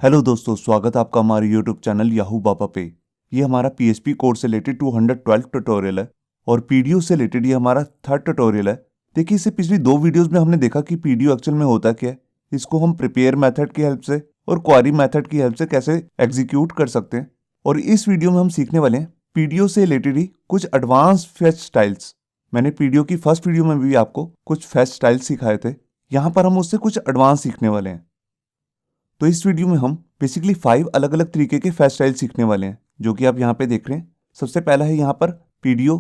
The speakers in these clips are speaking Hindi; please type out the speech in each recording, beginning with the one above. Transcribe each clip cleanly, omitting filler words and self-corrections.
हेलो दोस्तों, स्वागत है आपका हमारे यूट्यूब चैनल याहू बाबा पे। ये हमारा पीएचपी कोर्स से रिलेटेड 212 ट्यूटोरियल है और पीडीओ से रिलेटेड ये हमारा थर्ड ट्यूटोरियल है। देखिए, इससे पिछली दो वीडियोस में हमने देखा कि पीडीओ एक्चुअल में होता क्या है, इसको हम प्रिपेयर मेथड की हेल्प से और क्वारी मेथड की हेल्प से कैसे एग्जीक्यूट कर सकते हैं। और इस वीडियो में हम सीखने वाले हैं पीडीओ से रिलेटेड ही कुछ एडवांस फेच स्टाइल्स। मैंने पीडीओ की फर्स्ट वीडियो में भी आपको कुछ फेच स्टाइल्स सिखाए थे, यहाँ पर हम उससे कुछ एडवांस सीखने वाले हैं। तो इस वीडियो में हम बेसिकली 5 अलग अलग तरीके के फैच स्टाइल सीखने वाले हैं, जो कि आप यहाँ पे देख रहे हैं। सबसे पहला है यहाँ पर PDO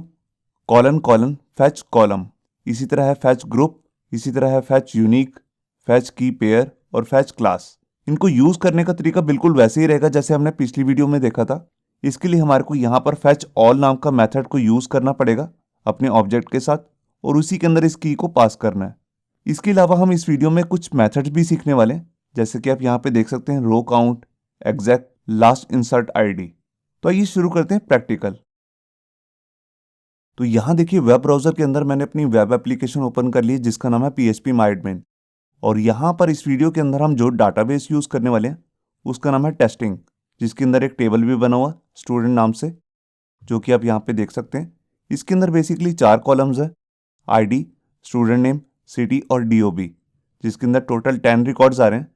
colon colon fetch column, इसी तरह है फैच ग्रुप, इसी तरह है फैच यूनिक, फैच की पेयर और फैच क्लास। इनको यूज करने का तरीका बिल्कुल वैसे ही रहेगा जैसे हमने पिछली वीडियो में देखा था। इसके लिए हमारे को यहाँ पर फैच ऑल नाम का मेथड को यूज करना पड़ेगा अपने ऑब्जेक्ट के साथ और उसी के अंदर इस की को पास करना है। इसके अलावा हम इस वीडियो में कुछ मेथड्स भी सीखने वाले हैं, जैसे कि आप यहाँ पे देख सकते हैं row count, exact, last insert ID. तो आइए शुरू करते हैं प्रैक्टिकल। तो यहाँ देखिए, वेब ब्राउजर के अंदर मैंने अपनी वेब एप्लीकेशन ओपन कर ली जिसका नाम है PHP MyAdmin। और यहाँ पर इस वीडियो के अंदर हम जो डाटाबेस यूज करने वाले हैं उसका नाम है टेस्टिंग, जिसके अंदर एक टेबल भी बना हुआ स्टूडेंट नाम से, जो कि आप यहाँ पे देख सकते हैं। इसके अंदर बेसिकली 4 कॉलम्स है, ID, स्टूडेंट नेम, सिटी और DOB, जिसके अंदर टोटल 10 रिकॉर्ड्स आ रहे हैं।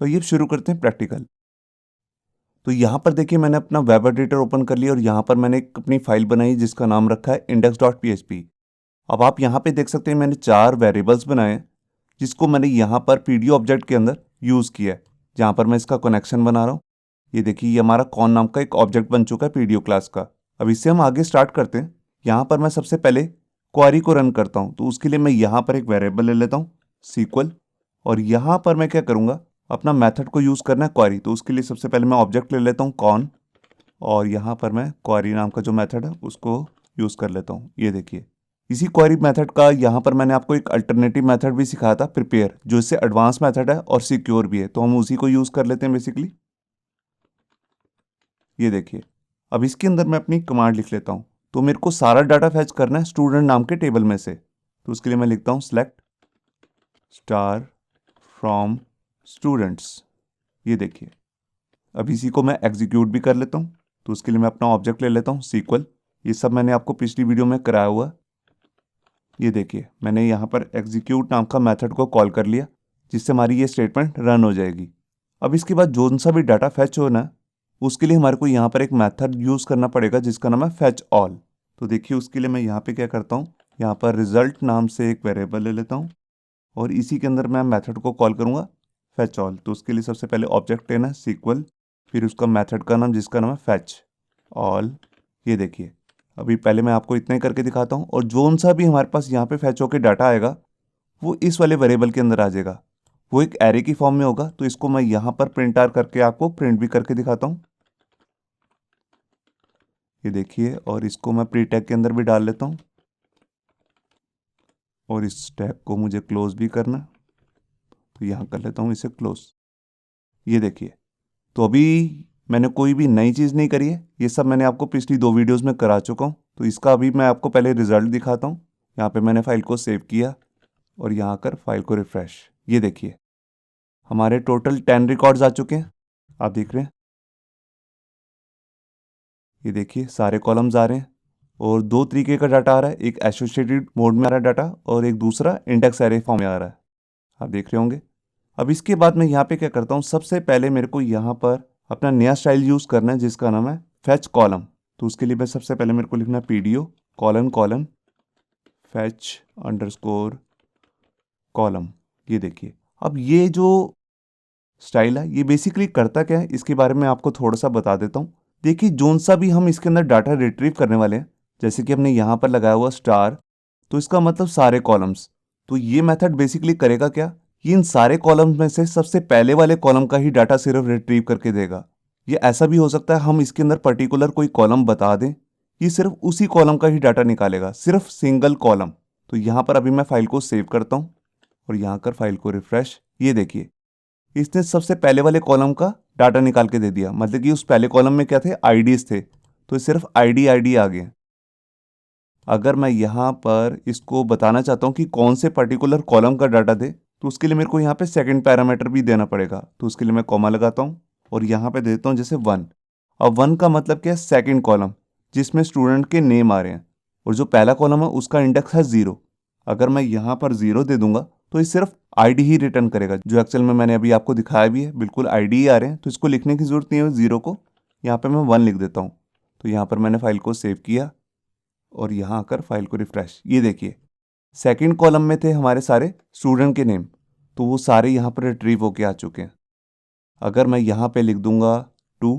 तो ये शुरू करते हैं प्रैक्टिकल। तो यहाँ पर देखिए, मैंने अपना वेब एडिटर ओपन कर लिया और यहाँ पर मैंने एक अपनी फाइल बनाई जिसका नाम रखा है index.php। अब आप यहाँ पे देख सकते हैं मैंने 4 वेरिएबल्स बनाए हैं, जिसको मैंने यहाँ पर पीडीओ ऑब्जेक्ट के अंदर यूज़ किया है, जहाँ पर मैं इसका कनेक्शन बना रहा हूँ। ये देखिए, ये हमारा कॉन नाम का एक ऑब्जेक्ट बन चुका है पीडीओ क्लास का। अब इससे हम आगे स्टार्ट करते हैं। यहाँ पर मैं सबसे पहले क्वारी को रन करता हूँ, तो उसके लिए मैं यहाँ पर एक वेरिएबल ले लेता हूँ SQL, और यहाँ पर मैं क्या करूँगा, अपना मेथड को यूज़ करना है क्वारी। तो उसके लिए सबसे पहले मैं ऑब्जेक्ट ले लेता हूँ कॉन, और यहाँ पर मैं क्वारी नाम का जो मेथड है उसको यूज़ कर लेता हूँ। ये देखिए, इसी क्वारी मेथड का यहाँ पर मैंने आपको एक अल्टरनेटिव मेथड भी सिखाया था प्रिपेयर, जो इससे एडवांस मेथड है और सिक्योर भी है, तो हम उसी को यूज़ कर लेते हैं बेसिकली। ये देखिए, अब इसके अंदर मैं अपनी कमांड लिख लेता हूँ। तो मेरे को सारा डाटा फैच करना है स्टूडेंट नाम के टेबल में से, तो उसके लिए मैं लिखता हूँ सेलेक्ट स्टार फ्रॉम स्टूडेंट्स। ये देखिए, अब इसी को मैं एग्जीक्यूट भी कर लेता हूँ। तो उसके लिए मैं अपना ऑब्जेक्ट ले लेता हूँ SQL। ये सब मैंने आपको पिछली वीडियो में कराया हुआ। ये देखिए, मैंने यहाँ पर एग्जीक्यूट नाम का मेथड को कॉल कर लिया, जिससे हमारी ये स्टेटमेंट रन हो जाएगी। अब इसके बाद जो सा भी डाटा फैच होना है उसके लिए हमारे को यहाँ पर एक मेथड यूज़ करना पड़ेगा जिसका नाम है फैच ऑल। तो देखिए, उसके लिए मैं यहाँ पे क्या करता हूँ, यहाँ पर रिजल्ट नाम से एक वेरिएबल ले लेता हूँ और इसी के अंदर मैं मेथड को कॉल करूँगा फैच ऑल। तो उसके लिए सबसे पहले ऑब्जेक्ट लेना है SQL, फिर उसका मेथड का नाम जिसका नाम है फैच ऑल। ये देखिए, अभी पहले मैं आपको इतना ही करके दिखाता हूँ, और जोन सा भी हमारे पास यहाँ पे फैच होकर डाटा आएगा वो इस वाले वेरिएबल के अंदर आ जाएगा। वो एक एरे की फॉर्म में होगा, तो इसको मैं यहाँ पर प्रिंट आर करके आपको प्रिंट भी करके दिखाता हूँ। ये देखिए, और इसको मैं प्री टैग के अंदर भी डाल लेता हूँ, और इस टैग को मुझे क्लोज भी करना, तो यहाँ कर लेता हूँ इसे क्लोज। ये देखिए, तो अभी मैंने कोई भी नई चीज़ नहीं करी है, ये सब मैंने आपको पिछली 2 वीडियोस में करा चुका हूँ। तो इसका अभी मैं आपको पहले रिजल्ट दिखाता हूँ। यहाँ पे मैंने फाइल को सेव किया और यहाँ कर फाइल को रिफ्रेश। ये देखिए, हमारे टोटल 10 रिकॉर्ड्स आ चुके हैं, आप देख रहे हैं। ये देखिए, सारे कॉलम्स आ रहे हैं और 2 तरीके का डाटा आ रहा है, एक एसोसिएटेड मोड में आ रहा है डाटा और एक दूसरा इंडेक्स एरे फॉर्म में आ रहा है, आप देख रहे होंगे। अब इसके बाद मैं यहाँ पे क्या करता हूँ, सबसे पहले मेरे को यहाँ पर अपना नया स्टाइल यूज़ करना है जिसका नाम है फैच कॉलम। तो उसके लिए मैं सबसे पहले मेरे को लिखना है PDO colon colon fetch underscore column. ये देखिए, अब ये जो स्टाइल है ये बेसिकली करता क्या है, इसके बारे में आपको थोड़ा सा बता देता हूँ। देखिए, जोन सा भी हम इसके अंदर डाटा रिट्रीव करने वाले हैं, जैसे कि हमने यहाँ पर लगाया हुआ स्टार, तो इसका मतलब सारे कॉलम्स। तो ये मेथड बेसिकली करेगा क्या, ये इन सारे कॉलम्स में से सबसे पहले वाले कॉलम का ही डाटा सिर्फ रिट्रीव करके देगा। ये ऐसा भी हो सकता है हम इसके अंदर पर्टिकुलर कोई कॉलम बता दें, ये सिर्फ उसी कॉलम का ही डाटा निकालेगा, सिर्फ सिंगल कॉलम। तो यहाँ पर अभी मैं फाइल को सेव करता हूँ और यहाँ कर फाइल को रिफ्रेश। ये देखिए, इसने सबसे पहले वाले कॉलम का डाटा निकाल के दे दिया, मतलब कि उस पहले कॉलम में क्या थे, आईडीज थे, तो सिर्फ आईडी आ गए। अगर मैं यहाँ पर इसको बताना चाहता हूँ कि कौन से पर्टिकुलर कॉलम का डाटा दे, तो उसके लिए मेरे को यहाँ पे सेकंड पैरामीटर भी देना पड़ेगा। तो उसके लिए मैं कॉमा लगाता हूँ और यहाँ पे दे देता हूँ जैसे 1। अब 1 का मतलब क्या है, सेकंड कॉलम जिसमें स्टूडेंट के नेम आ रहे हैं, और जो पहला कॉलम है उसका इंडेक्स है 0। अगर मैं यहाँ पर 0 दे दूंगा तो ये सिर्फ आईडी ही रिटर्न करेगा, जो एक्चुअल में मैंने अभी आपको दिखाया भी है, बिल्कुल आईडी ही आ रहे हैं, तो इसको लिखने की जरूरत नहीं है 0 को। यहाँ पे मैं 1 लिख देता हूँ। तो यहाँ पर मैंने फाइल को सेव किया और यहाँ आकर फाइल को रिफ्रेश, ये देखिए सेकंड कॉलम में थे हमारे सारे स्टूडेंट के नेम, तो वो सारे यहाँ पर रिट्रीव होके आ चुके हैं। अगर मैं यहाँ पे लिख दूंगा 2,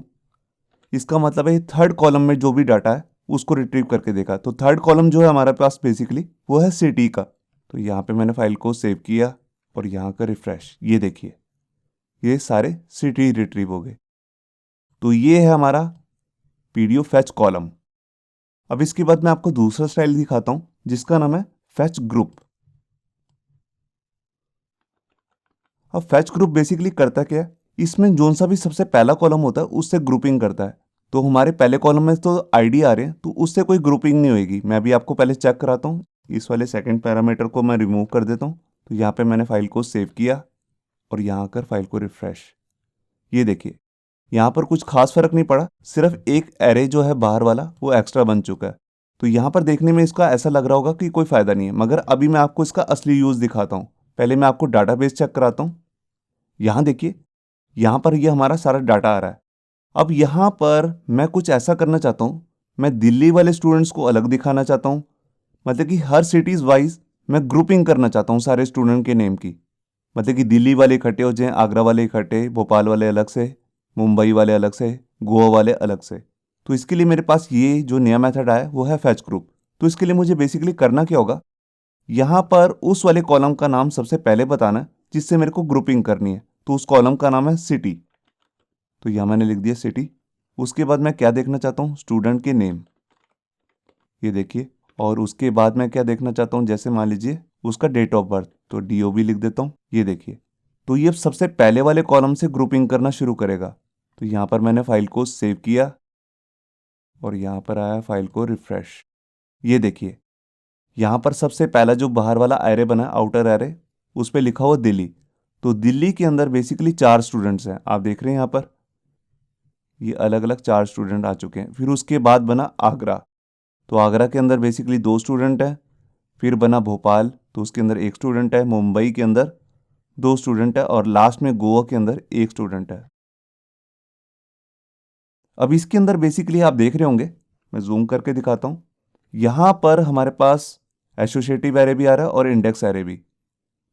इसका मतलब है थर्ड कॉलम में जो भी डाटा है उसको रिट्रीव करके देखा। तो थर्ड कॉलम जो है हमारे पास बेसिकली वो है सिटी का। तो यहाँ पे मैंने फाइल को सेव किया और यहाँ का रिफ्रेश, ये देखिए ये सारे सिटी रिट्रीव हो गए। तो ये है हमारा पीडीएफ फैच कॉलम। अब इसके बाद मैं आपको दूसरा स्टाइल दिखाता हूं जिसका नाम है फैच ग्रुप। अब फैच ग्रुप बेसिकली करता क्या है, इसमें जोन सा भी सबसे पहला कॉलम होता है उससे ग्रुपिंग करता है। तो हमारे पहले कॉलम में तो आईडी आ रहे हैं, तो उससे कोई ग्रुपिंग नहीं होगी। मैं भी आपको पहले चेक कराता हूँ। इस वाले सेकंड पैरामीटर को मैं रिमूव कर देता हूँ। तो यहाँ पे मैंने फाइल को सेव किया और यहाँ आकर फाइल को रिफ्रेश, ये देखिए यहाँ पर कुछ खास फर्क नहीं पड़ा, सिर्फ एक एरे जो है बाहर वाला वो एक्स्ट्रा बन चुका है। तो यहाँ पर देखने में इसका ऐसा लग रहा होगा कि कोई फायदा नहीं है, मगर अभी मैं आपको इसका असली यूज दिखाता हूँ। पहले मैं आपको डाटाबेस चेक कराता हूँ। यहाँ देखिए यहाँ पर ये हमारा सारा डाटा आ रहा है। अब यहाँ पर मैं कुछ ऐसा करना चाहता हूँ, मैं दिल्ली वाले स्टूडेंट्स को अलग दिखाना चाहता हूँ, मतलब कि हर सिटीज़ वाइज मैं ग्रुपिंग करना चाहता हूँ सारे स्टूडेंट के नेम की। मतलब कि दिल्ली वाले इकट्ठे हो जाएं, आगरा वाले इकट्ठे, भोपाल वाले अलग से, मुंबई वाले अलग से, गोवा वाले अलग से। तो इसके लिए मेरे पास ये जो नया मेथड आया वो है फैच ग्रुप। तो इसके लिए मुझे बेसिकली करना क्या होगा, यहाँ पर उस वाले कॉलम का नाम सबसे पहले बताना है जिससे मेरे को ग्रुपिंग करनी है। तो उस कॉलम का नाम है सिटी। तो यहाँ मैंने लिख दिया सिटी। उसके बाद मैं क्या देखना चाहता हूँ, स्टूडेंट के नेम, ये देखिए। और उसके बाद मैं क्या देखना चाहता हूँ, जैसे मान लीजिए उसका डेट ऑफ बर्थ, तो DOB लिख देता हूँ, ये देखिए। तो ये सबसे पहले वाले कॉलम से ग्रुपिंग करना शुरू करेगा। तो यहाँ पर मैंने फाइल को सेव किया और यहाँ पर आया फाइल को रिफ्रेश, ये देखिए यहाँ पर सबसे पहला जो बाहर वाला एरे बना, आउटर एरे, उस पर लिखा हुआ दिल्ली। तो दिल्ली के अंदर बेसिकली 4 स्टूडेंट्स हैं, आप देख रहे हैं यहाँ पर ये अलग अलग 4 स्टूडेंट आ चुके हैं। फिर उसके बाद बना आगरा, तो आगरा के अंदर बेसिकली 2 स्टूडेंट हैं। फिर बना भोपाल, तो उसके अंदर 1 स्टूडेंट है। मुंबई के अंदर 2 स्टूडेंट है और लास्ट में गोवा के अंदर 1 स्टूडेंट है। अब इसके अंदर बेसिकली आप देख रहे होंगे, मैं जूम करके दिखाता हूँ, यहाँ पर हमारे पास एसोसिएटिव एरे भी आ रहा है और इंडेक्स एरे भी।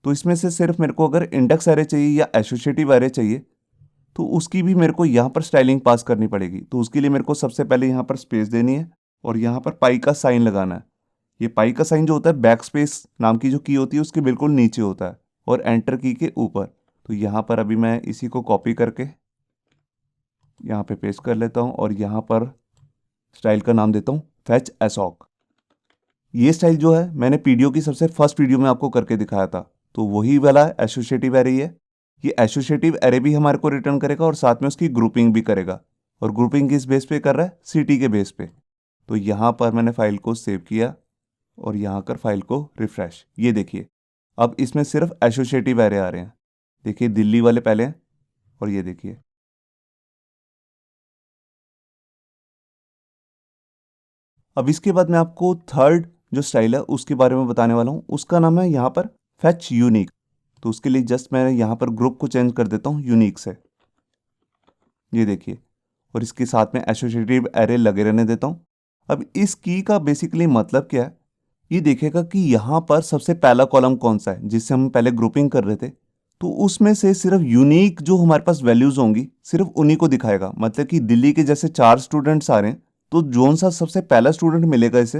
तो इसमें से सिर्फ मेरे को अगर इंडेक्स एरे चाहिए या एसोसिएटिव एरे चाहिए तो उसकी भी मेरे को यहाँ पर स्टाइलिंग पास करनी पड़ेगी। तो उसके लिए मेरे को सबसे पहले यहाँ पर स्पेस देनी है और यहाँ पर पाई का साइन लगाना है। ये पाई का साइन जो होता है बैक स्पेस नाम की जो की होती है उसके बिल्कुल नीचे होता है और एंटर की के ऊपर। तो यहाँ पर अभी मैं इसी को कॉपी करके यहाँ पे पेस्ट कर लेता हूँ और यहाँ पर स्टाइल का नाम देता हूँ फैच एसॉक। ये स्टाइल जो है मैंने पीडीओ की सबसे फर्स्ट वीडियो में आपको करके दिखाया था, तो वही वाला एसोसिएटिव एरे है। ये एसोसिएटिव एरे भी हमारे को रिटर्न करेगा और साथ में उसकी ग्रुपिंग भी करेगा। और ग्रुपिंग किस बेस पे कर रहा है, सिटी के बेस पे। तो यहाँ पर मैंने फाइल को सेव किया और यहाँ कर फाइल को रिफ्रेश, ये देखिए अब इसमें सिर्फ एसोसिएटिव एरे आ रहे हैं। देखिए दिल्ली वाले पहले हैं और ये देखिए अब इसके बाद मैं आपको थर्ड जो स्टाइल है उसके बारे में बताने वाला हूँ। उसका नाम है यहाँ पर फैच यूनिक। तो उसके लिए जस्ट मैं यहाँ पर ग्रुप को चेंज कर देता हूँ यूनिक से, ये देखिए। और इसके साथ में एसोसिएटिव एरे लगे रहने देता हूँ। अब इस की का बेसिकली मतलब क्या है, ये देखेगा कि यहाँ पर सबसे पहला कॉलम कौन सा है जिससे हम पहले ग्रुपिंग कर रहे थे। तो उसमें से सिर्फ यूनिक जो हमारे पास वैल्यूज होंगी सिर्फ उन्हीं को दिखाएगा। मतलब कि दिल्ली के जैसे 4 स्टूडेंट्स आ रहे हैं, तो जोन सा सबसे पहला स्टूडेंट मिलेगा इसे,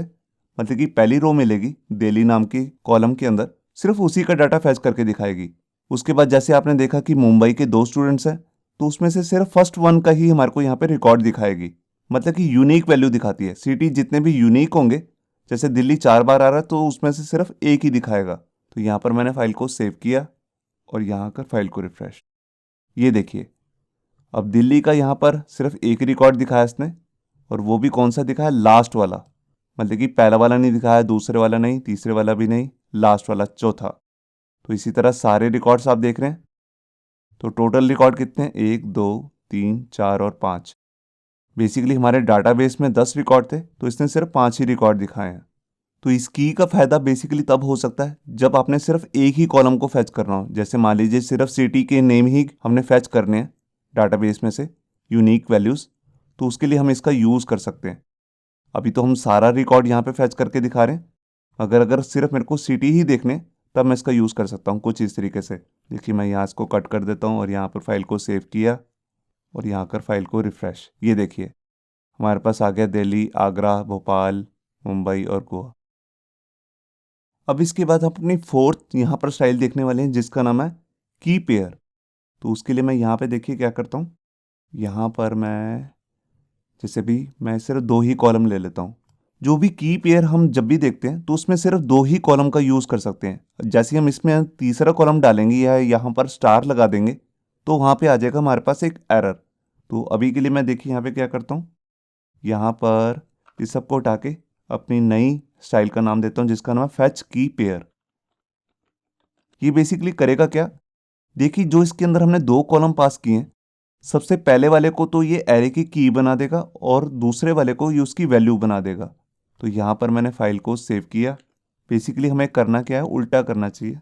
मतलब कि पहली रो मिलेगी दिल्ली नाम की कॉलम के अंदर, सिर्फ उसी का डाटा फैच करके दिखाएगी। उसके बाद जैसे आपने देखा कि मुंबई के 2 स्टूडेंट्स हैं, तो उसमें से सिर्फ फर्स्ट 1 का ही हमारे को यहाँ पे रिकॉर्ड दिखाएगी। मतलब कि यूनिक वैल्यू दिखाती है। सिटी जितने भी यूनिक होंगे, जैसे दिल्ली 4 बार आ रहा है तो उसमें से सिर्फ एक ही दिखाएगा। तो यहाँ पर मैंने फाइल को सेव किया और यहाँ कर फाइल को रिफ्रेश, ये देखिए अब दिल्ली का यहाँ पर सिर्फ एक रिकॉर्ड दिखाया इसने, और वो भी कौन सा दिखाया, लास्ट वाला। मतलब कि पहला वाला नहीं दिखाया, दूसरे वाला नहीं, तीसरे वाला भी नहीं, लास्ट वाला चौथा। तो इसी तरह सारे रिकॉर्ड्स आप देख रहे हैं। तो टोटल रिकॉर्ड कितने हैं, 1 2 3, 4 और 5। बेसिकली हमारे डाटाबेस में 10 रिकॉर्ड थे तो इसने सिर्फ 5 ही रिकॉर्ड दिखाए हैं। तो इस की का फ़ायदा बेसिकली तब हो सकता है जब आपने सिर्फ एक ही कॉलम को फैच करना हो। जैसे मान लीजिए सिर्फ सिटी के नेम ही हमने फैच करने हैं डाटाबेस में से, यूनिक वैल्यूज़, तो उसके लिए हम इसका यूज़ कर सकते हैं। अभी तो हम सारा रिकॉर्ड यहाँ पे फैच करके दिखा रहे हैं। अगर सिर्फ मेरे को सिटी ही देखने तब मैं इसका यूज़ कर सकता हूँ कुछ इस तरीके से। देखिए मैं यहाँ इसको कट कर देता हूँ और यहाँ पर फाइल को सेव किया और यहाँ कर फाइल को रिफ़्रेश। ये देखिए हमारे पास आ गया दिल्ली, आगरा, भोपाल, मुंबई और गोवा। अब इसके बाद हम अपनी फोर्थ यहाँ पर स्टाइल देखने वाले हैं जिसका नाम है की पेयर। तो उसके लिए मैं यहाँ पे देखिए क्या करता हूँ, यहाँ पर मैं जैसे भी मैं सिर्फ 2 ही कॉलम ले लेता हूँ। जो भी की पेयर हम जब भी देखते हैं तो उसमें सिर्फ 2 ही कॉलम का यूज़ कर सकते हैं। जैसे हम इसमें तीसरा कॉलम डालेंगे या यहाँ पर स्टार लगा देंगे तो वहाँ पे आ जाएगा हमारे पास एक एरर। तो अभी के लिए मैं देखिए यहाँ पे क्या करता हूँ, यहाँ पर इस सबको उठा के अपनी नई स्टाइल का नाम देता हूँ जिसका नाम है फैच की पेयर। ये बेसिकली करेगा क्या, देखिए जो इसके अंदर हमने 2 कॉलम पास किए हैं, सबसे पहले वाले को तो ये एरे की बना देगा और दूसरे वाले को ये उसकी वैल्यू बना देगा। तो यहाँ पर मैंने फाइल को सेव किया। बेसिकली हमें करना क्या है, उल्टा करना चाहिए।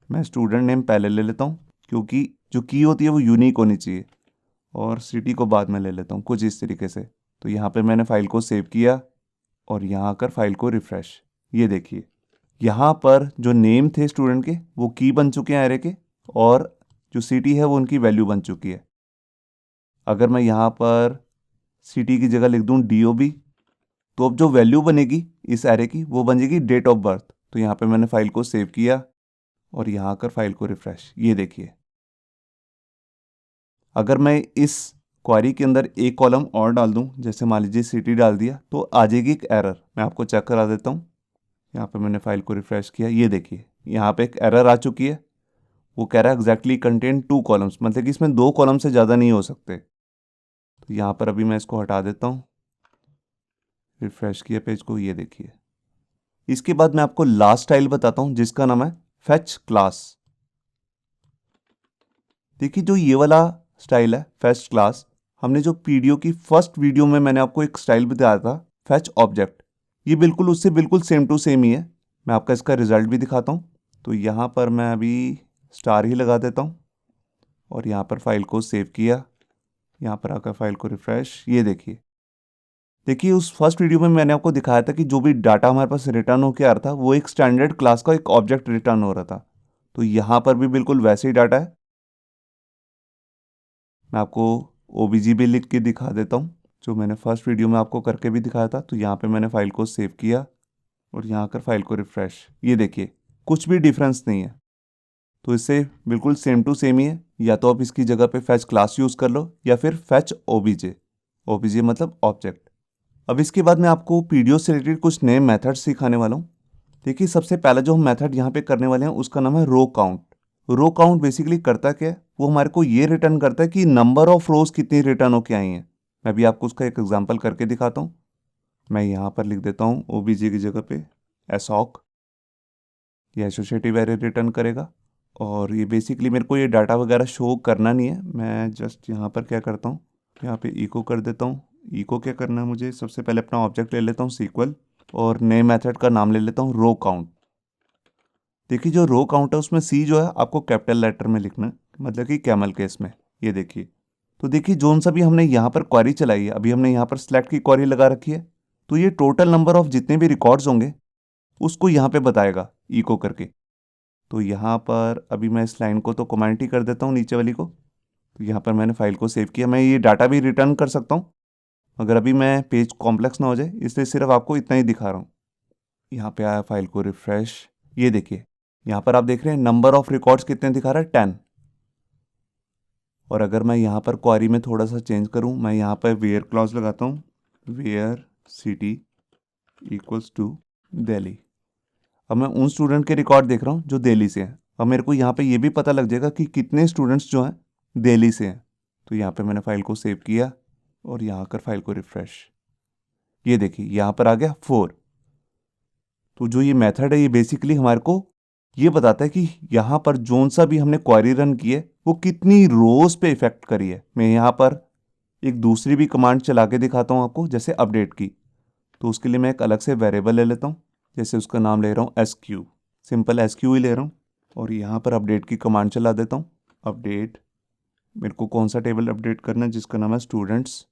मैं स्टूडेंट नेम पहले ले लेता हूँ क्योंकि जो की होती है वो यूनिक होनी चाहिए, और सिटी को बाद में ले लेता हूँ कुछ इस तरीके से। तो यहाँ पे मैंने फाइल को सेव किया और यहाँ आकर फाइल को रिफ़्रेश। ये देखिए यहाँ पर जो नेम थे स्टूडेंट के वो की बन चुके हैं एरे के, और जो सिटी है वो उनकी वैल्यू बन चुकी है। अगर मैं यहाँ पर सिटी की जगह लिख दूँ DOB, तो अब जो वैल्यू बनेगी इस एरे की वो बनेगी डेट ऑफ बर्थ। तो यहाँ पे मैंने फाइल को सेव किया और यहाँ आकर फाइल को रिफ़्रेश। ये देखिए अगर मैं इस क्वारी के अंदर एक कॉलम और डाल दूं, जैसे मान लीजिए सिटी डाल दिया, तो आ जाएगी एक एरर। मैं आपको चेक करा देता हूं। यहाँ पे मैंने फाइल को रिफ़्रेश किया, ये देखिए यहाँ पे एक एरर आ चुकी है। वो कह रहा है एग्जैक्टली कंटेन 2 कॉलम्स, मतलब कि इसमें 2 कॉलम से ज़्यादा नहीं हो सकते। तो यहाँ पर अभी मैं इसको हटा देता हूँ, रिफ़्रेश किया पेज को, ये देखिए। इसके बाद मैं आपको लास्ट स्टाइल बताता हूँ जिसका नाम है फैच क्लास। देखिए जो ये वाला स्टाइल है फैच क्लास, हमने जो पीडीओ की फर्स्ट वीडियो में मैंने आपको एक स्टाइल बताया था फैच ऑब्जेक्ट, ये बिल्कुल उससे बिल्कुल सेम टू सेम ही है। मैं आपका इसका रिजल्ट भी दिखाता हूँ। तो यहाँ पर मैं अभी स्टार ही लगा देता हूँ और यहाँ पर फाइल को सेव किया, यहाँ पर आकर फाइल को रिफ़्रेश। ये देखिए उस फर्स्ट वीडियो में मैंने आपको दिखाया था कि जो भी डाटा हमारे पास रिटर्न होकर आ रहा था वो एक स्टैंडर्ड क्लास का एक ऑब्जेक्ट रिटर्न हो रहा था। तो यहाँ पर भी बिल्कुल वैसे ही डाटा है। मैं आपको OBJ भी लिख के दिखा देता हूँ जो मैंने फर्स्ट वीडियो में आपको करके भी दिखाया था। तो यहाँ पे मैंने फाइल को सेव किया और यहाँ कर फाइल को रिफ़्रेश। ये देखिए कुछ भी डिफरेंस नहीं है। तो इससे बिल्कुल सेम टू सेम ही है। या तो आप इसकी जगह पे फैच क्लास यूज़ कर लो या फिर फैच OBJ मतलब ऑब्जेक्ट। अब इसके बाद मैं आपको पीडीओ से रिलेटेड कुछ नए मेथड्स सिखाने वाला हूँ। देखिए सबसे पहला जो हम मेथड यहाँ पे करने वाले हैं उसका नाम है row count. Row count basically करता क्या है, वो हमारे को ये रिटर्न करता है कि नंबर ऑफ रोज कितनी रिटर्न होके आई हैं। मैं भी आपको उसका एक एग्जांपल करके दिखाता हूँ। मैं यहाँ पर लिख देता हूँ OBJ की जगह पे एसॉक, ये एसोसिएटिव एरे रिटर्न करेगा। और ये बेसिकली मेरे को ये डाटा वगैरह शो करना नहीं है, मैं जस्ट यहाँ पर क्या करता हूँ, यहाँ पे इको कर देता हूँ। इको क्या करना है मुझे, सबसे पहले अपना ऑब्जेक्ट ले लेता हूँ सीक्वल और नए मेथड का नाम ले लेता हूँ रो काउंट। देखिए जो रो काउंट है उसमें C जो है आपको कैपिटल लेटर में लिखना है, मतलब कि कैमल केस में। ये देखिए तो देखिए जोन सा भी हमने यहाँ पर क्वेरी चलाई है, अभी हमने यहाँ पर सिलेक्ट की क्वेरी लगा रखी है, तो ये टोटल नंबर ऑफ जितने भी रिकॉर्ड्स होंगे उसको यहाँ पे बताएगा इको करके। तो यहाँ पर अभी मैं इस लाइन को तो कमेंट ही कर देता हूँ नीचे वाली को। तो यहाँ पर मैंने फाइल को सेव किया। मैं ये डाटा भी रिटर्न कर सकता हूँ मगर अभी मैं पेज कॉम्प्लेक्स ना हो जाए इसलिए सिर्फ आपको इतना ही दिखा रहा हूँ। यहाँ पे आया, फाइल को रिफ्रेश। ये देखिए यहाँ पर आप देख रहे हैं नंबर ऑफ रिकॉर्ड्स कितने दिखा रहा है, 10। और अगर मैं यहाँ पर क्वारी में थोड़ा सा चेंज करूँ, मैं यहाँ पर वेयर क्लॉज लगाता हूँ, where city equals to Delhi. अब मैं उन स्टूडेंट के रिकॉर्ड देख रहा हूँ जो दिल्ली से हैं। अब मेरे को यहाँ पे ये भी पता लग जाएगा कि कितने स्टूडेंट्स जो हैं दिल्ली से हैं। तो यहाँ पे मैंने फाइल को सेव किया और यहाँ कर फाइल को रिफ्रेश। ये देखिए यहाँ पर आ गया 4। तो जो ये मेथड है ये बेसिकली हमारे को ये बताता है कि यहाँ पर जोन सा भी हमने क्वेरी रन की है वो कितनी रोज पे इफेक्ट करी है। मैं यहाँ पर एक दूसरी भी कमांड चला के दिखाता हूँ आपको, जैसे अपडेट की। तो उसके लिए मैं एक अलग से वेरिएबल ले लेता हूँ, जैसे उसका नाम ले रहा हूँ SQ, सिंपल SQ ही ले रहा हूँ। और यहाँ पर अपडेट की कमांड चला देता हूँ। अपडेट, मेरे को कौन सा टेबल अपडेट करना है, जिसका नाम है स्टूडेंट्स।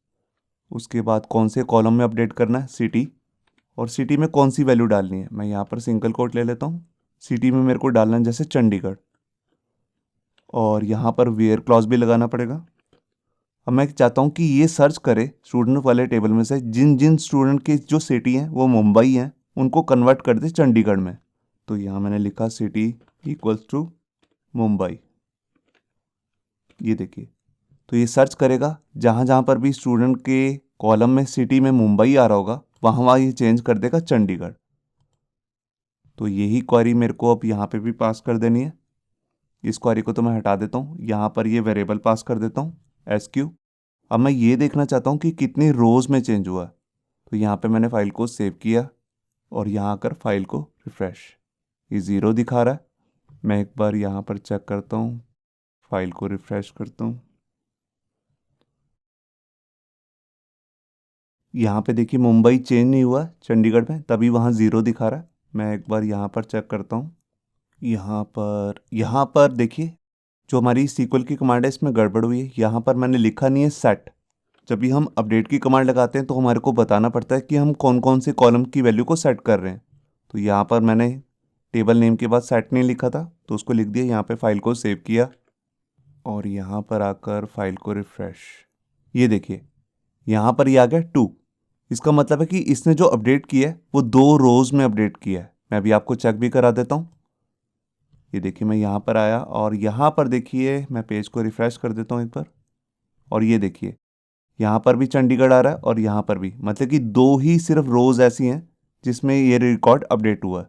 उसके बाद कौन से कॉलम में अपडेट करना है, सिटी। और सिटी में कौन सी वैल्यू डालनी है, मैं यहाँ पर सिंगल कोट ले लेता हूँ। सिटी में मेरे को डालना है जैसे चंडीगढ़, और यहाँ पर वेयर क्लॉज भी लगाना पड़ेगा। अब मैं चाहता हूँ कि ये सर्च करे स्टूडेंट वाले टेबल में से जिन जिन स्टूडेंट की जो सिटी हैं वो मुंबई हैं, उनको कन्वर्ट कर दे चंडीगढ़ में। तो यहाँ मैंने लिखा सिटी इक्वल्स टू मुंबई। ये देखिए, तो ये सर्च करेगा जहाँ जहाँ पर भी स्टूडेंट के कॉलम में सिटी में मुंबई आ रहा होगा, वहाँ ये चेंज कर देगा चंडीगढ़। तो यही क्वेरी मेरे को अब यहाँ पे भी पास कर देनी है। इस क्वेरी को तो मैं हटा देता हूँ, यहाँ पर ये वेरिएबल पास कर देता हूँ SQ। अब मैं ये देखना चाहता हूँ कि कितनी रोज़ में चेंज हुआ। तो यहाँ पे मैंने फाइल को सेव किया और यहाँ आकर फाइल को रिफ़्रेश, ये 0 दिखा रहा है। मैं एक बार यहाँ पर चेक करता हूँ, फाइल को रिफ़्रेश करता हूँ। यहाँ पे देखिए मुंबई चेंज नहीं हुआ चंडीगढ़ में, तभी वहाँ 0 दिखा रहा है। मैं एक बार यहाँ पर चेक करता हूँ। यहाँ पर देखिए जो हमारी सीक्वल की कमांड है इसमें गड़बड़ हुई है। यहाँ पर मैंने लिखा नहीं है सेट। जब भी हम अपडेट की कमांड लगाते हैं तो हमारे को बताना पड़ता है कि हम कौन कौन से कॉलम की वैल्यू को सेट कर रहे हैं। तो यहाँ पर मैंने टेबल नेम के बाद सेट नहीं लिखा था, तो उसको लिख दिया। यहाँ पे फाइल को सेव किया और यहाँ पर आकर फाइल को रिफ़्रेश। ये देखिए यहाँ पर ये आ गया 2। इसका मतलब है कि इसने जो अपडेट किया है वो 2 रोज़ में अपडेट किया है। मैं अभी आपको चेक भी करा देता हूँ। ये देखिए मैं यहाँ पर आया और यहाँ पर देखिए मैं पेज को रिफ़्रेश कर देता हूँ एक बार, और ये देखिए यहाँ पर भी चंडीगढ़ आ रहा है और यहाँ पर भी, मतलब कि 2 ही सिर्फ रोज़ ऐसी हैं जिसमें ये रिकॉर्ड अपडेट हुआ है।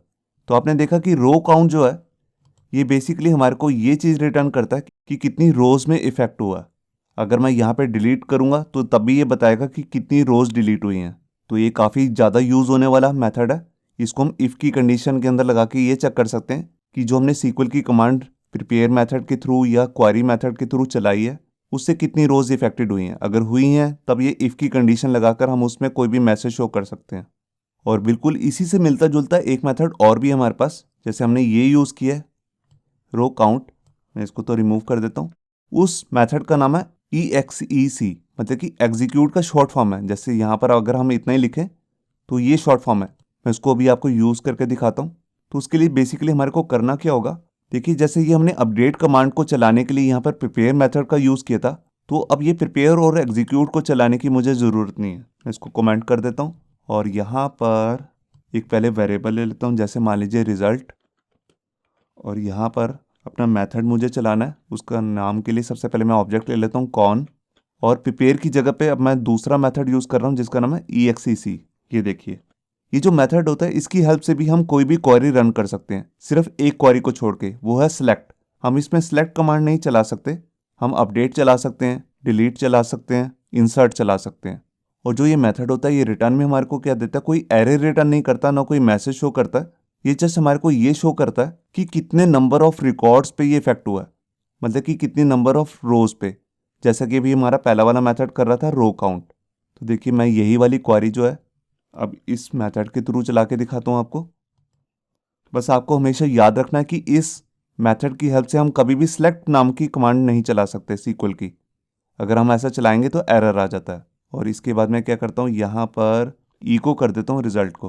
तो आपने देखा कि रो काउंट जो है ये बेसिकली हमारे को ये चीज़ रिटर्न करता है कि कितनी रोज़ में इफ़ेक्ट हुआ है। अगर मैं यहाँ पे डिलीट करूँगा तो तब भी ये बताएगा कि कितनी रोज़ डिलीट हुई हैं। तो ये काफ़ी ज़्यादा यूज़ होने वाला मेथड है। इसको हम इफ़ की कंडीशन के अंदर लगा के ये चेक कर सकते हैं कि जो हमने सीक्वल की कमांड प्रिपेयर मेथड के थ्रू या क्वारी मेथड के थ्रू चलाई है उससे कितनी रोज़ इफेक्टेड हुई हैं। अगर हुई हैं तब ये इफ़ की कंडीशन लगाकर हम उसमें कोई भी मैसेज शो कर सकते हैं। और बिल्कुल इसी से मिलता जुलता एक मेथड और भी है हमारे पास, जैसे हमने ये यूज़ किया है रो काउंट। मैं इसको तो रिमूव कर देता हूँ। उस मेथड का नाम है EXEC, मतलब कि एग्जीक्यूट का शॉर्ट फॉर्म है। जैसे यहाँ पर अगर हम इतना ही लिखें तो ये शॉर्ट फॉर्म है। मैं इसको अभी आपको यूज़ करके दिखाता हूँ। तो उसके लिए बेसिकली हमारे को करना क्या होगा, देखिए जैसे ये हमने अपडेट कमांड को चलाने के लिए यहाँ पर प्रिपेयर मेथड का यूज़ किया था, तो अब ये प्रिपेयर और एग्जीक्यूट को चलाने की मुझे ज़रूरत नहीं है। मैं इसको कमेंट कर देता हूँ और यहाँ पर एक पहले वेरिएबल ले लेता हूँ, जैसे मान लीजिए रिज़ल्ट। और यहाँ पर अपना मेथड मुझे चलाना है। उसका नाम के लिए सबसे पहले मैं ऑब्जेक्ट ले लेता हूँ कॉन, और प्रिपेयर की जगह पे अब मैं दूसरा मेथड यूज़ कर रहा हूँ जिसका नाम है EXEC। ये देखिए ये जो मेथड होता है इसकी हेल्प से भी हम कोई भी क्वेरी रन कर सकते हैं, सिर्फ एक क्वेरी को छोड़ के, वो है सेलेक्ट। हम इसमें सेलेक्ट कमांड नहीं चला सकते, हम अपडेट चला सकते हैं, डिलीट चला सकते हैं, इंसर्ट चला सकते हैं। और जो ये मेथड होता है ये रिटर्न में हमारे को क्या देता है, कोई एरर रिटर्न नहीं करता, ना कोई मैसेज शो करता है। ये जस्ट हमारे को ये शो करता है कि कितने नंबर ऑफ रिकॉर्ड्स पे ये इफेक्ट हुआ है, मतलब कि कितनी नंबर ऑफ रोज पे। जैसा कि अभी हमारा पहला वाला मेथड कर रहा था रो काउंट। तो देखिए मैं यही वाली क्वेरी जो है अब इस मेथड के थ्रू चला के दिखाता हूँ आपको। बस आपको हमेशा याद रखना है कि इस मेथड की हेल्प से हम कभी भी सेलेक्ट नाम की कमांड नहीं चला सकते सीक्वल की। अगर हम ऐसा चलाएंगे तो एरर आ जाता है। और इसके बाद मैं क्या करता हूँ, यहाँ पर इको कर देता हूँ रिजल्ट को,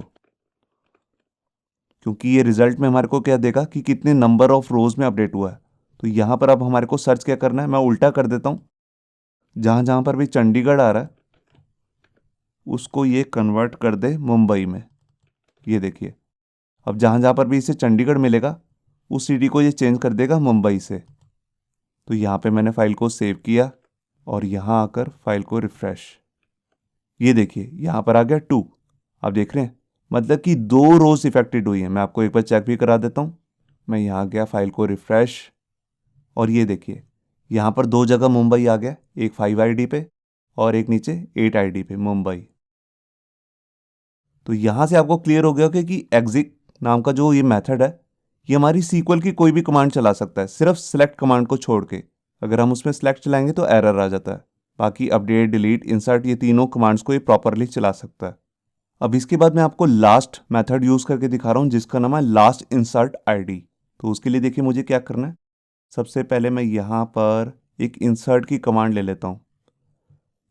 क्योंकि ये रिजल्ट में हमारे को क्या देगा कि कितने नंबर ऑफ रोज में अपडेट हुआ है। तो यहाँ पर अब हमारे को सर्च क्या करना है, मैं उल्टा कर देता हूँ। जहाँ जहाँ पर भी चंडीगढ़ आ रहा है उसको ये कन्वर्ट कर दे मुंबई में। ये देखिए अब जहाँ जहाँ पर भी इसे चंडीगढ़ मिलेगा उस सिटी को ये चेंज कर देगा मुंबई से। तो यहाँ पे मैंने फाइल को सेव किया और यहाँ आकर फाइल को रिफ़्रेश। ये देखिए यहाँ पर आ गया 2। आप देख रहे हैं मतलब कि 2 रोज इफेक्टेड हुई हैं। मैं आपको एक बार चेक भी करा देता हूँ। मैं यहाँ गया, फाइल को रिफ़्रेश, और ये देखिए यहाँ पर 2 जगह मुंबई आ गया, एक 5 ID पे और एक नीचे 8 ID पे मुंबई। तो यहाँ से आपको क्लियर हो गया कि एग्जिट नाम का जो ये मेथड है ये हमारी सीक्वल की कोई भी कमांड चला सकता है, सिर्फ सेलेक्ट कमांड को छोड़ के। अगर हम उसमें सेलेक्ट चलाएंगे तो एरर आ जाता है। बाकी अपडेट, डिलीट, इंसर्ट, ये तीनों कमांड्स को ये प्रॉपरली चला सकता है। अब इसके बाद मैं आपको लास्ट मेथड यूज़ करके दिखा रहा हूँ जिसका नाम है लास्ट इंसर्ट आईडी। तो उसके लिए देखिए मुझे क्या करना है। सबसे पहले मैं यहाँ पर एक इंसर्ट की कमांड ले लेता हूँ।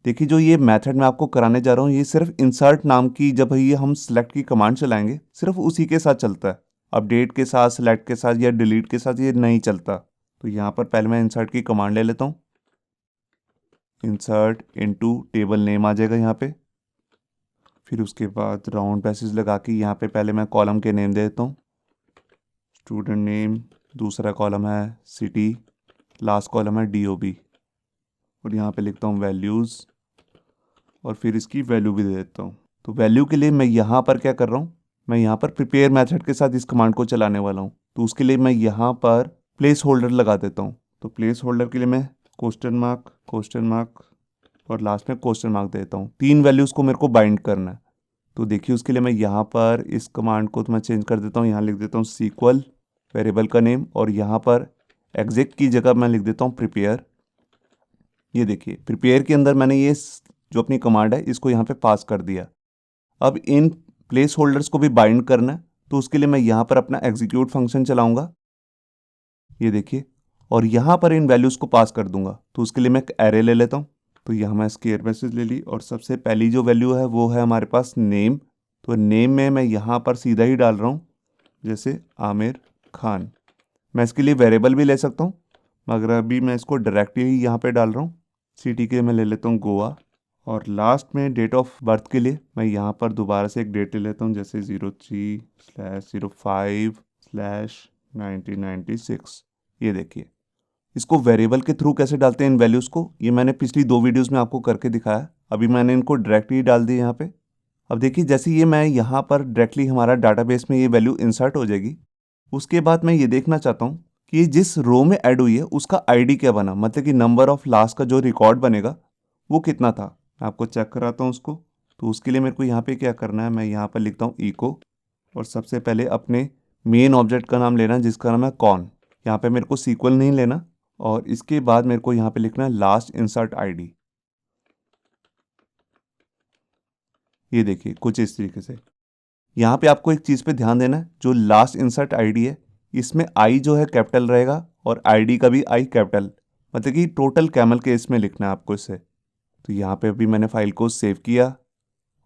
देखिए जो ये मेथड मैं आपको कराने जा रहा हूँ ये सिर्फ इंसर्ट नाम की, जब ये हम सेलेक्ट की कमांड चलाएंगे सिर्फ उसी के साथ चलता है। अपडेट के साथ, सेलेक्ट के साथ या डिलीट के साथ ये नहीं चलता। तो यहाँ पर पहले मैं इंसर्ट की कमांड ले लेता हूँ। इंसर्ट इनटू टेबल नेम आ जाएगा यहाँ पे। फिर उसके बाद राउंड ब्रेसेस लगा के यहाँ पे पहले मैं कॉलम के नेम दे देता हूँ। स्टूडेंट नेम, दूसरा कॉलम है सिटी, लास्ट कॉलम है DOB, और यहाँ पे लिखता हूँ वैल्यूज़, और फिर इसकी वैल्यू भी दे देता हूँ। तो वैल्यू के लिए मैं यहाँ पर क्या कर रहा हूँ, मैं यहाँ पर प्रिपेयर मेथड के साथ इस कमांड को चलाने वाला हूँ। तो उसके लिए मैं यहाँ पर प्लेस होल्डर लगा देता हूँ। तो प्लेस होल्डर के लिए मैं क्वेश्चन मार्क और लास्ट में क्वेश्चन मार्क देता हूँ। 3 वैल्यूज़ को मेरे को बाइंड करना है। तो देखिए उसके लिए मैं यहाँ पर इस कमांड को तो मैं चेंज कर देता हूँ। यहाँ लिख देता हूँ सीक्वल वेरिएबल का नेम, और यहाँ पर एग्जिट की जगह मैं लिख देता हूँ प्रिपेयर। ये देखिए प्रिपेयर के अंदर मैंने ये जो अपनी कमांड है इसको यहाँ पे पास कर दिया। अब इन प्लेस होल्डर्स को भी बाइंड करना है। तो उसके लिए मैं यहाँ पर अपना एग्जीक्यूट फंक्शन चलाऊंगा, ये देखिए, और यहाँ पर इन वैल्यूज़ को पास कर दूंगा। तो उसके लिए मैं एक एरे ले लेता हूँ। तो यहाँ मैं स्क्वायर ब्रैकेट ले ली, और सबसे पहली जो वैल्यू है वो है हमारे पास नेम। तो नेम में मैं यहाँ पर सीधा ही डाल रहा हूँ, जैसे आमिर खान। मैं इसके लिए वेरिएबल भी ले सकता हूँ, मगर अभी मैं इसको डायरेक्टली ही यहाँ पे डाल रहा हूँ। सिटी के मैं ले लेता हूँ गोवा, और लास्ट में डेट ऑफ बर्थ के लिए मैं यहाँ पर दोबारा से एक डेट ले लेता हूँ, जैसे 03/05/1996। ये देखिए इसको वेरिएबल के थ्रू कैसे डालते हैं इन वैल्यूज़ को, ये मैंने पिछली 2 वीडियोस में आपको करके दिखाया। अभी मैंने इनको डायरेक्टली डाल दिए यहाँ पे। अब देखिए जैसे ये मैं यहाँ पर डायरेक्टली हमारा डाटाबेस में ये वैल्यू इंसर्ट हो जाएगी। उसके बाद मैं ये देखना चाहता हूँ कि ये जिस रो में ऐड हुई है उसका आईडी क्या बना, मतलब कि नंबर ऑफ लास्ट का जो रिकॉर्ड बनेगा वो कितना था। मैं आपको चेक कराता हूँ उसको। तो उसके लिए मेरे को यहाँ पे क्या करना है, मैं यहाँ पर लिखता हूँ इको, और सबसे पहले अपने मेन ऑब्जेक्ट का नाम लेना जिसका नाम है कॉन। यहाँ पे मेरे को सीक्वल नहीं लेना, और इसके बाद मेरे को यहाँ पे लिखना है लास्ट इंसर्ट आईडी। ये देखिए कुछ इस तरीके से। यहाँ पे आपको एक चीज़ पे ध्यान देना है, जो लास्ट इंसर्ट आईडी है इसमें आई जो है कैपिटल रहेगा, और आईडी का भी आई कैपिटल, मतलब कि टोटल कैमल के इसमें लिखना है आपको इसे। तो यहाँ पे अभी मैंने फाइल को सेव किया,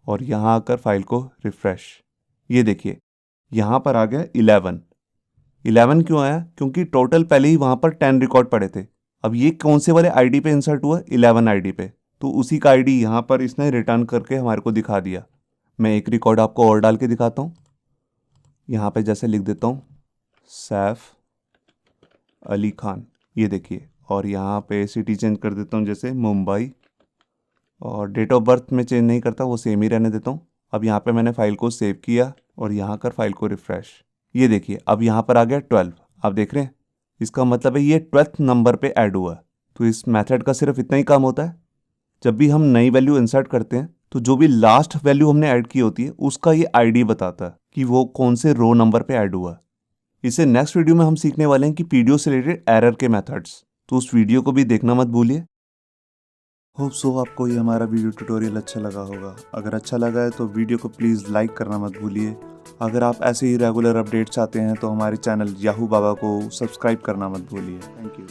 और यहाँ आकर फाइल को रिफ्रेश। ये देखिए यहाँ पर आ गया 11 क्यों आया, क्योंकि टोटल पहले ही वहाँ पर 10 रिकॉर्ड पड़े थे। अब ये कौन से वाले आईडी पे इंसर्ट हुआ, 11 आईडी पे। तो उसी का आईडी यहाँ पर इसने रिटर्न करके हमारे को दिखा दिया। मैं एक रिकॉर्ड आपको और डाल के दिखाता हूँ। यहाँ पे जैसे लिख देता हूँ सैफ अली खान, ये देखिए, और यहाँ पे सिटी चेंज कर देता हूँ जैसे मुंबई, और डेट ऑफ बर्थ में चेंज नहीं करता, वो सेम ही रहने देता हूँ। अब यहाँ पे मैंने फाइल को सेव किया, और यहाँ कर फाइल को रिफ्रेश। ये देखिए अब यहाँ पर आ गया 12। आप देख रहे हैं, इसका मतलब है ये 12th नंबर पे ऐड हुआ। तो इस मेथड का सिर्फ इतना ही काम होता है, जब भी हम नई वैल्यू इंसर्ट करते हैं तो जो भी लास्ट वैल्यू हमने ऐड की होती है उसका ये आईडी बताता है कि वो कौन से रो नंबर पे ऐड हुआ। इसे नेक्स्ट वीडियो में हम सीखने वाले हैं कि पीडीओ से रिलेटेड एरर के मेथड्स। तो उस वीडियो को भी देखना मत भूलिए। होप सो आपको ये हमारा वीडियो ट्यूटोरियल अच्छा लगा होगा। अगर अच्छा लगा है तो वीडियो को प्लीज़ लाइक करना मत भूलिए। अगर आप ऐसे ही रेगुलर अपडेट्स चाहते हैं तो हमारे चैनल याहू बाबा को सब्सक्राइब करना मत भूलिए। Thank you.